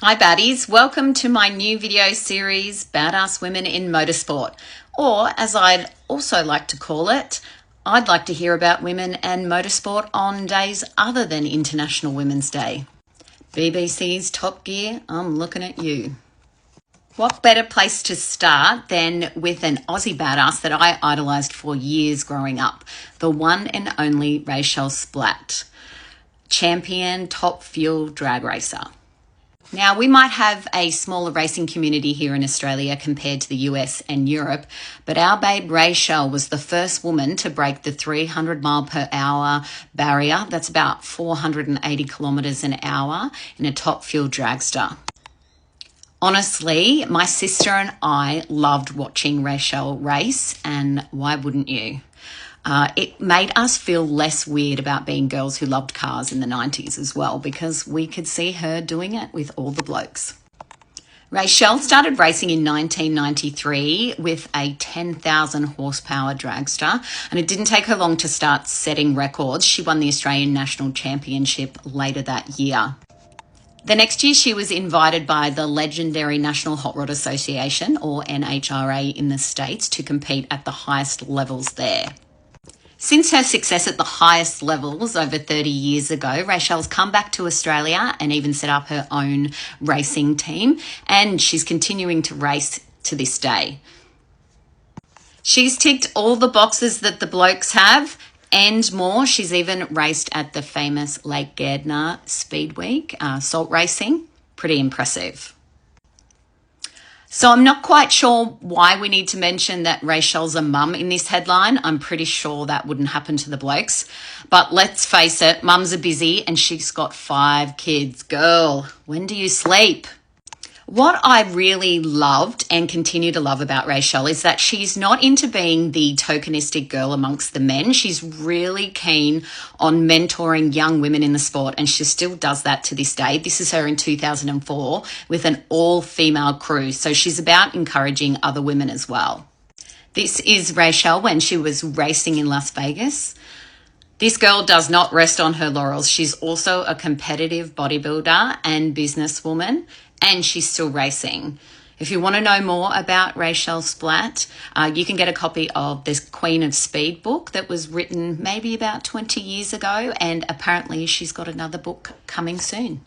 Hi baddies, welcome to my new video series, Badass Women in Motorsport, or as I'd also like to call it, I'd like to hear about women and motorsport on days other than International Women's Day. BBC's Top Gear, I'm looking at you. What better place to start than with an Aussie badass that I idolised for years growing up, the one and only Rachelle Splatt, champion top fuel drag racer. Now, we might have a smaller racing community here in Australia compared to the US and Europe, but our babe Rachelle was the first woman to break the 300 mile per hour barrier. That's about 480 kilometres an hour in a top fuel dragster. Honestly, my sister and I loved watching Rachelle race, and why wouldn't you? It made us feel less weird about being girls who loved cars in the 90s as well, because we could see her doing it with all the blokes. Rachelle started racing in 1993 with a 10,000 horsepower dragster, and it didn't take her long to start setting records. She won the Australian National Championship later that year. The next year, she was invited by the legendary National Hot Rod Association, or NHRA in the States, to compete at the highest levels there. Since her success at the highest levels over 30 years ago, Rachelle's come back to Australia and even set up her own racing team, and she's continuing to race to this day. She's ticked all the boxes that the blokes have and more. She's even raced at the famous Lake Gardner Speed Week, salt racing. Pretty impressive. So I'm not quite sure why we need to mention that Rachelle's a mum in this headline. I'm pretty sure that wouldn't happen to the blokes. But let's face it, mums are busy and she's got 5 kids. Girl, when do you sleep? What I really loved and continue to love about Rachelle is that she's not into being the tokenistic girl amongst the men. She's really keen on mentoring young women in the sport, and she still does that to this day. This is her in 2004 with an all-female crew, so she's about encouraging other women as well. This is Rachelle when she was racing in Las Vegas. This girl does not rest on her laurels. She's also a competitive bodybuilder and businesswoman, and she's still racing. If you want to know more about Rachelle Splatt, you can get a copy of this Queen of Speed book that was written maybe about 20 years ago, and apparently she's got another book coming soon.